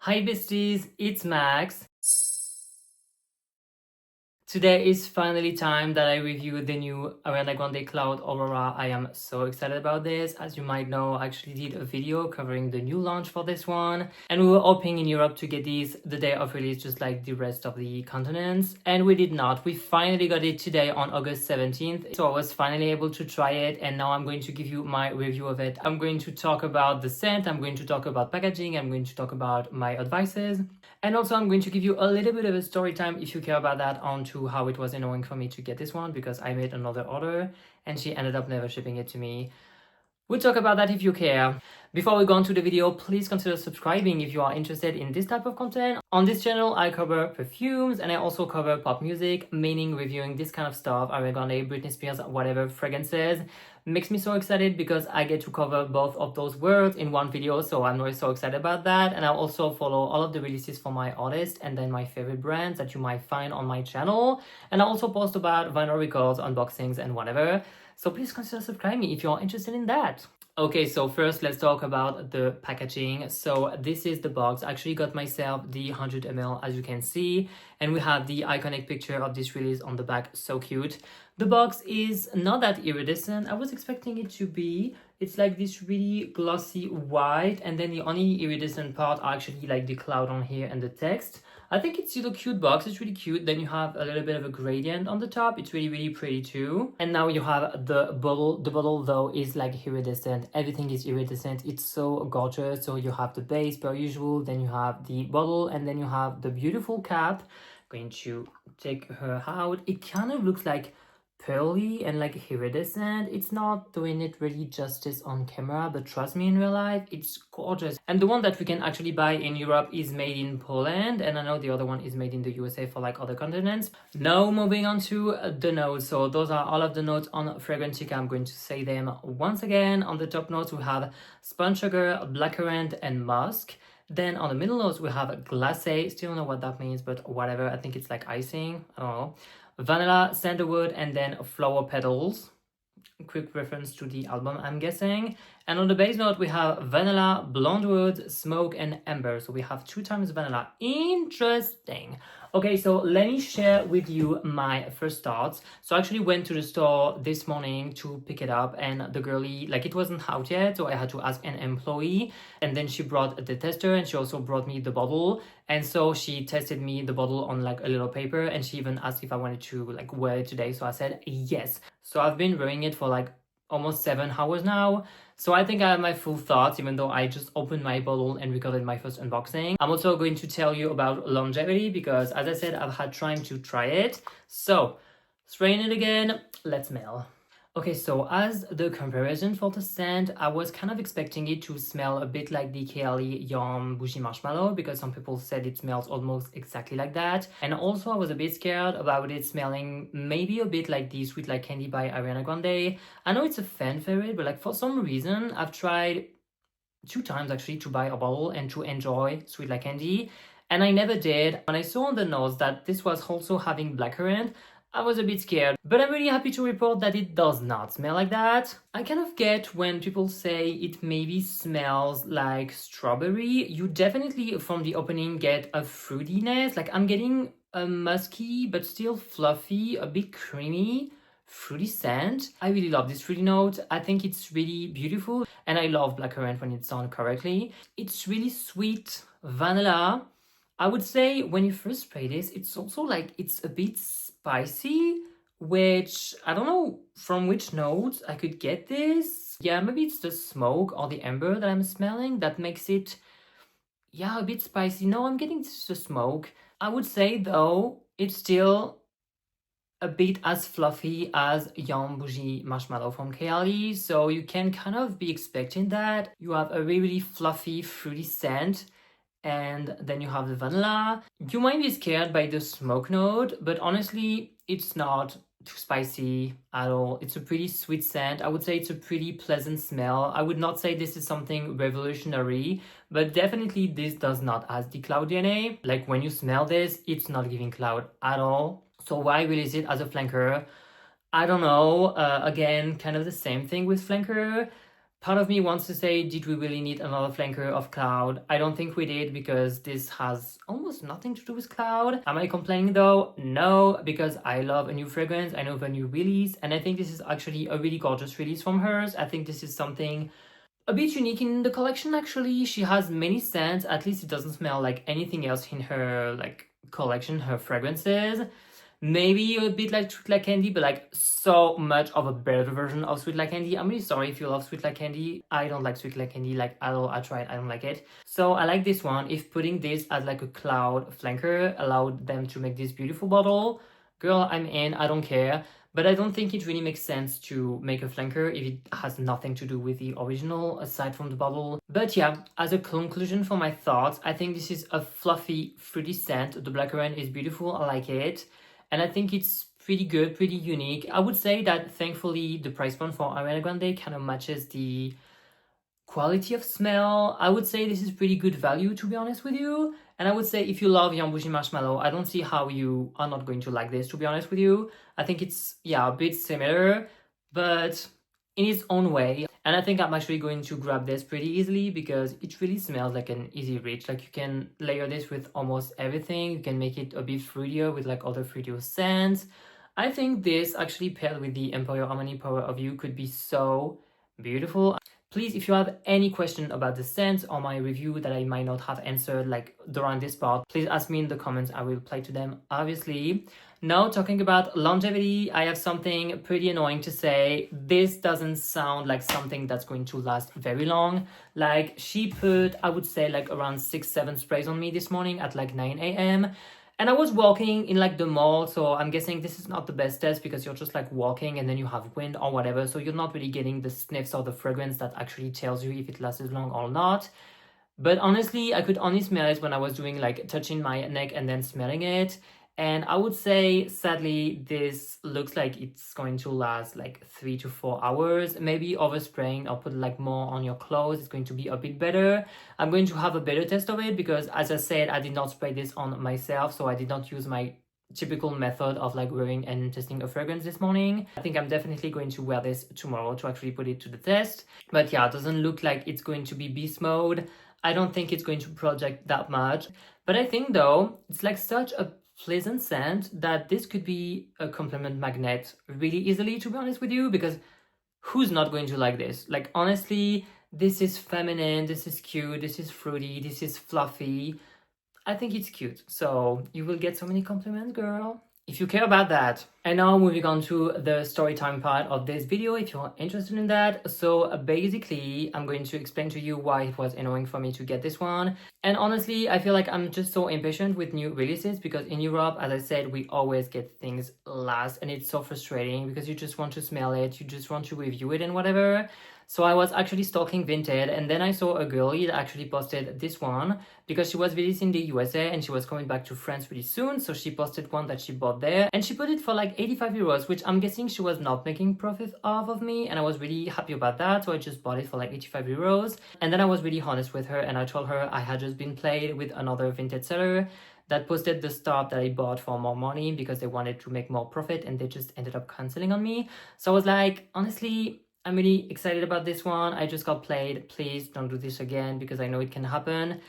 Hi besties, it's Max. Today is finally time that I review the new Ariana Grande Cloud Aurora. I am so excited about this. As you might know, I actually did a video covering the new launch for this one. And we were hoping in Europe to get these the day of release, just like the rest of the continents. And we did not. We finally got it today on August 17th. So I was finally able to try it. And now I'm going to give you my review of it. I'm going to talk about the scent. I'm going to talk about packaging. I'm going to talk about my advices. And also I'm going to give you a little bit of a story time, if you care about that, onto how it was annoying for me to get this one because I made another order and she ended up never shipping it to me. We'll talk about that if you care. Before we go on to the video, please consider subscribing if you are interested in this type of content. On this channel, I cover perfumes and I also cover pop music, meaning reviewing this kind of stuff, Ariana Grande, Britney Spears, whatever fragrances. Makes me so excited because I get to cover both of those worlds in one video, so I'm really so excited about that. And I'll also follow all of the releases for my artists and then my favorite brands that you might find on my channel. And I also post about vinyl records, unboxings, and whatever. So please consider subscribing if you're interested in that. Okay, so first let's talk about the packaging. So this is the box. I actually got myself the 100 ml, as you can see, and we have the iconic picture of this release on the back. So cute. The box is not that iridescent. I was expecting it to be. It's like this really glossy white, and then the only iridescent part are actually like the cloud on here and the text. I think it's still a cute box. It's really cute. Then you have a little bit of a gradient on the top. It's really, really pretty too. And now you have the bottle. The bottle though is like iridescent. Everything is iridescent. It's so gorgeous. So you have the base per usual. Then you have the bottle, and then you have the beautiful cap. Going to take her out. It kind of looks like pearly and like iridescent. It's not doing it really justice on camera, but trust me, in real life it's gorgeous. And the one that we can actually buy in Europe is made in Poland, and I know the other one is made in the USA for like other continents. Now moving on to the notes. So those are all of the notes on Fragrantica. I'm going to say them once again. On the top notes we have spun sugar, blackcurrant, and musk. Then on the middle notes we have glacé. Still don't know what that means, but whatever. I think it's like icing. I don't know. Vanilla, sandalwood, and then flower petals. Quick reference to the album, I'm guessing. And on the base note, we have vanilla, blonde wood, smoke, and amber. So we have 2 times vanilla. Interesting. Okay, so let me share with you my first thoughts. So I actually went to the store this morning to pick it up, and the girlie, like, it wasn't out yet, so I had to ask an employee, and then she brought the tester, and she also brought me the bottle. And so she tested me the bottle on like a little paper, and she even asked if I wanted to like wear it today. So I said yes. So I've been wearing it for like almost 7 hours now. So I think I have my full thoughts, even though I just opened my bottle and recorded my first unboxing. I'm also going to tell you about longevity because, as I said, I've had time to try it. So spraying it again, let's smell. Okay, so as the comparison for the scent, I was kind of expecting it to smell a bit like the KLE Yum Bougie Marshmallow because some people said it smells almost exactly like that. And also I was a bit scared about it smelling maybe a bit like the Sweet Like Candy by Ariana Grande. I know it's a fan favorite, but like for some reason I've tried 2 times actually to buy a bottle and to enjoy Sweet Like Candy, and I never did. When I saw on the nose that this was also having blackcurrant, I was a bit scared, but I'm really happy to report that it does not smell like that. I kind of get when people say it maybe smells like strawberry. You definitely, from the opening, get a fruitiness. Like I'm getting a musky, but still fluffy, a bit creamy, fruity scent. I really love this fruity note. I think it's really beautiful, and I love blackcurrant when it's done correctly. It's really sweet, vanilla. I would say when you first spray this, it's also like it's a bit spicy, which I don't know from which notes I could get this. Yeah, maybe it's the smoke or the amber that I'm smelling that makes it, yeah, a bit spicy. No, I'm getting the smoke. I would say though, it's still a bit as fluffy as Yum Bougie Marshmallow from KLE, so you can kind of be expecting that. You have a really fluffy, fruity scent, and then you have the vanilla. You might be scared by the smoke note, but honestly, it's not too spicy at all. It's a pretty sweet scent. I would say it's a pretty pleasant smell. I would not say this is something revolutionary, but definitely this does not have the cloud DNA. Like when you smell this, it's not giving cloud at all. So why release it as a flanker? I don't know. Again, kind of the same thing with flanker. Part of me wants to say, did we really need another flanker of Cloud? I don't think we did, because this has almost nothing to do with Cloud. Am I complaining though? No, because I love a new fragrance, I love a new release, and I think this is actually a really gorgeous release from hers. I think this is something a bit unique in the collection actually. She has many scents, at least it doesn't smell like anything else in her like collection, her fragrances. Maybe a bit like Sweet Like Candy, but like so much of a better version of Sweet Like Candy. I'm really sorry if you love Sweet Like Candy. I don't like Sweet Like Candy like at all. I tried, I don't like it. So I like this one. If putting this as like a Cloud flanker allowed them to make this beautiful bottle, girl, I'm in, I don't care. But I don't think it really makes sense to make a flanker if it has nothing to do with the original aside from the bottle. But yeah, as a conclusion for my thoughts, I think this is a fluffy, fruity scent. The blackcurrant is beautiful, I like it. And I think it's pretty good, pretty unique. I would say that thankfully the price point for Ariana Grande kind of matches the quality of smell. I would say this is pretty good value, to be honest with you. And I would say if you love Young Bougie Marshmallow, I don't see how you are not going to like this, to be honest with you. I think it's, yeah, a bit similar, but in its own way. And I think I'm actually going to grab this pretty easily because it really smells like an easy reach. Like you can layer this with almost everything. You can make it a bit fruitier with like other fruitier scents. I think this actually paired with the Emporio Armani Power of You could be so beautiful. Please, if you have any question about the scent or my review that I might not have answered like during this part, please ask me in the comments. I will reply to them, obviously. Now, talking about longevity, I have something pretty annoying to say. This doesn't sound like something that's going to last very long. Like, she put, I would say, like around 6-7 sprays on me this morning at like 9 a.m. And I was walking in like the mall, so I'm guessing this is not the best test because you're just like walking and then you have wind or whatever, so you're not really getting the sniffs or the fragrance that actually tells you if it lasts long or not. But honestly, I could only smell it when I was doing like touching my neck and then smelling it. And I would say, sadly, this looks like it's going to last like 3 to 4 hours. Maybe overspraying or put like more on your clothes is going to be a bit better. I'm going to have a better test of it because, as I said, I did not spray this on myself. So I did not use my typical method of like wearing and testing a fragrance this morning. I think I'm definitely going to wear this tomorrow to actually put it to the test. But yeah, it doesn't look like it's going to be beast mode. I don't think it's going to project that much. But I think though, it's like such a pleasant scent that this could be a compliment magnet really easily, to be honest with you, because who's not going to like this? Like, honestly, this is feminine, this is cute, this is fruity, this is fluffy. I think it's cute. So you will get so many compliments, girl, if you care about that. And now moving on to the story time part of this video, if you're interested in that. So basically, I'm going to explain to you why it was annoying for me to get this one. And honestly, I feel like I'm just so impatient with new releases because in Europe, as I said, we always get things last and it's so frustrating because you just want to smell it, you just want to review it and whatever. So I was actually stalking Vinted and then I saw a girlie that actually posted this one because she was visiting the USA and she was coming back to France really soon. So she posted one that she bought there and she put it for like 85 euros, which I'm guessing she was not making profit off of me. And I was really happy about that. So I just bought it for like 85 euros. And then I was really honest with her and I told her I had just been played with another Vinted seller that posted the stuff that I bought for more money because they wanted to make more profit and they just ended up canceling on me. So I was like, honestly, I'm really excited about this one. I just got played. Please don't do this again because I know it can happen.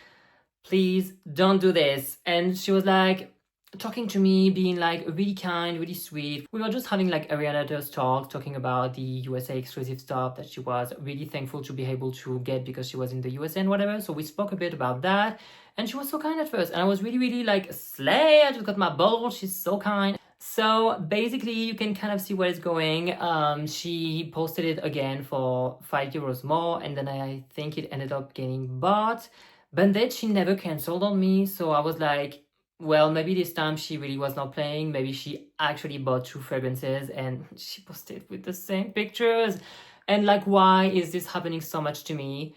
Please don't do this. And she was like talking to me, being like really kind, really sweet. We were just having like Ariana does talk, talking about the USA exclusive stuff that she was really thankful to be able to get because she was in the USA and whatever. So we spoke a bit about that. And she was so kind at first. And I was really, really like, slay, I just got my bottle. She's so kind. So basically, you can kind of see where it's going. She posted it again for 5 euros more, and then I think it ended up getting bought. But then she never canceled on me, so I was like, well, maybe this time she really was not playing. Maybe she actually bought 2 fragrances, and she posted with the same pictures. And like, why is this happening so much to me?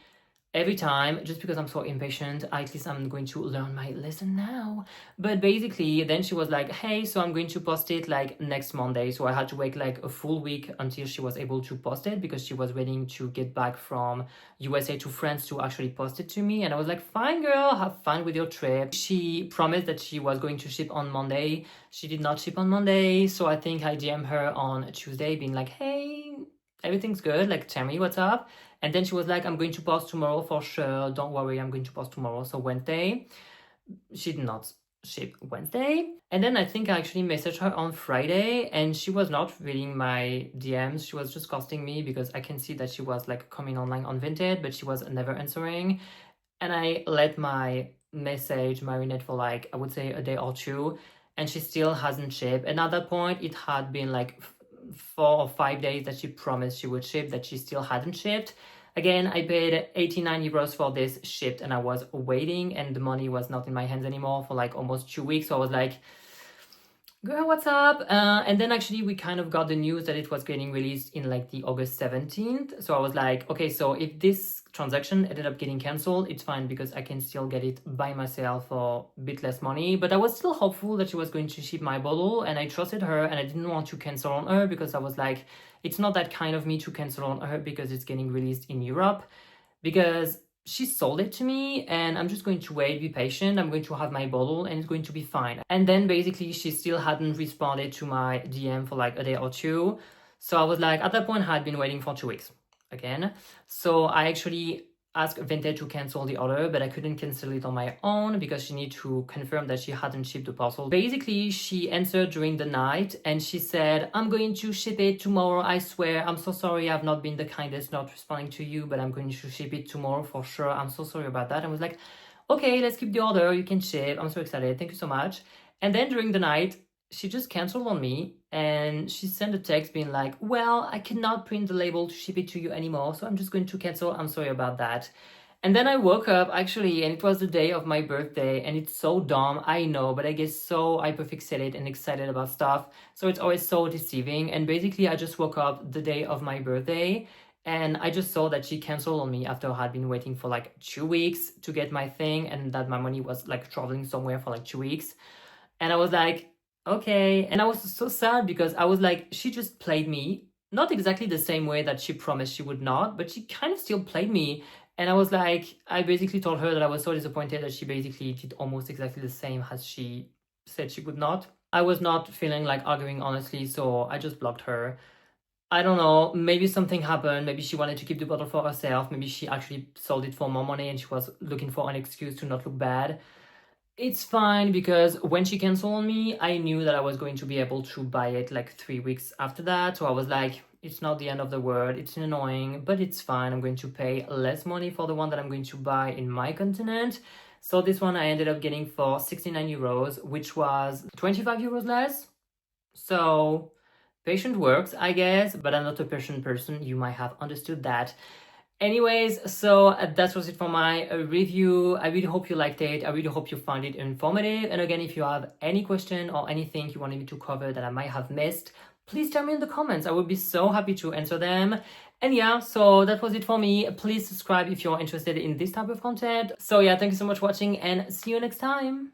Every time, just because I'm so impatient, at least I'm going to learn my lesson now. But basically, then she was like, hey, so I'm going to post it like next Monday. So I had to wait like a full week until she was able to post it because she was waiting to get back from USA to France to actually post it to me. And I was like, fine, girl, have fun with your trip. She promised that she was going to ship on Monday. She did not ship on Monday. So I think I DM her on Tuesday being like, hey, everything's good, like tell me what's up. And then she was like, I'm going to post tomorrow for sure. Don't worry, I'm going to post tomorrow. So Wednesday, she did not ship Wednesday. And then I think I actually messaged her on Friday and she was not reading my DMs. She was just ghosting me because I can see that she was like coming online on Vinted, but she was never answering. And I let my message marinate for like, I would say a day or two, and she still hasn't shipped. And at that point, it had been like 4 or 5 days that she promised she would ship, that she still hadn't shipped. Again, I paid 89 euros for this shipped and I was waiting and the money was not in my hands anymore for like almost 2 weeks. So I was like, girl, what's up? And then actually we kind of got the news that it was getting released in like the August 17th. So I was like, okay, so if this transaction ended up getting canceled, it's fine because I can still get it by myself for a bit less money. But I was still hopeful that she was going to ship my bottle and I trusted her and I didn't want to cancel on her because I was like, it's not that kind of me to cancel on her because it's getting released in Europe, because she sold it to me and I'm just going to wait, be patient. I'm going to have my bottle and it's going to be fine. And then basically she still hadn't responded to my DM for like a day or two. So I was like, at that point I had been waiting for 2 weeks again. So I actually asked Vinted to cancel the order, but I couldn't cancel it on my own because she needed to confirm that she hadn't shipped the parcel. Basically, she answered during the night and she said, I'm going to ship it tomorrow, I swear. I'm so sorry, I've not been the kindest not responding to you, but I'm going to ship it tomorrow for sure. I'm so sorry about that. I was like, okay, let's keep the order, you can ship. I'm so excited, thank you so much. And then during the night, she just canceled on me and she sent a text being like, well, I cannot print the label to ship it to you anymore, so I'm just going to cancel. I'm sorry about that. And then I woke up actually, and it was the day of my birthday, and it's so dumb, I know, but I get so hyperfixated and excited about stuff, so it's always so deceiving. And basically I just woke up the day of my birthday and I just saw that she canceled on me after I had been waiting for like 2 weeks to get my thing and that my money was like traveling somewhere for like 2 weeks. And I was like, okay. And I was so sad because I was like, she just played me. Not exactly the same way that she promised she would not, but she kind of still played me. And I was like, I basically told her that I was so disappointed that she basically did almost exactly the same as she said she would not. I was not feeling like arguing honestly, so I just blocked her. I don't know, maybe something happened, maybe she wanted to keep the bottle for herself, maybe she actually sold it for more money and she was looking for an excuse to not look bad. It's fine because when she canceled on me, I knew that I was going to be able to buy it like 3 weeks after that. So I was like, it's not the end of the world. It's annoying, but it's fine. I'm going to pay less money for the one that I'm going to buy in my continent. So this one I ended up getting for 69 euros, which was 25 euros less. So patient works, I guess, but I'm not a patient person. You might have understood that. Anyways, so that was it for my review. I really hope you liked it. I really hope you found it informative. And again, if you have any question or anything you wanted me to cover that I might have missed, please tell me in the comments. I would be so happy to answer them. And yeah, so that was it for me. Please subscribe if you're interested in this type of content. So yeah, thank you so much for watching and see you next time.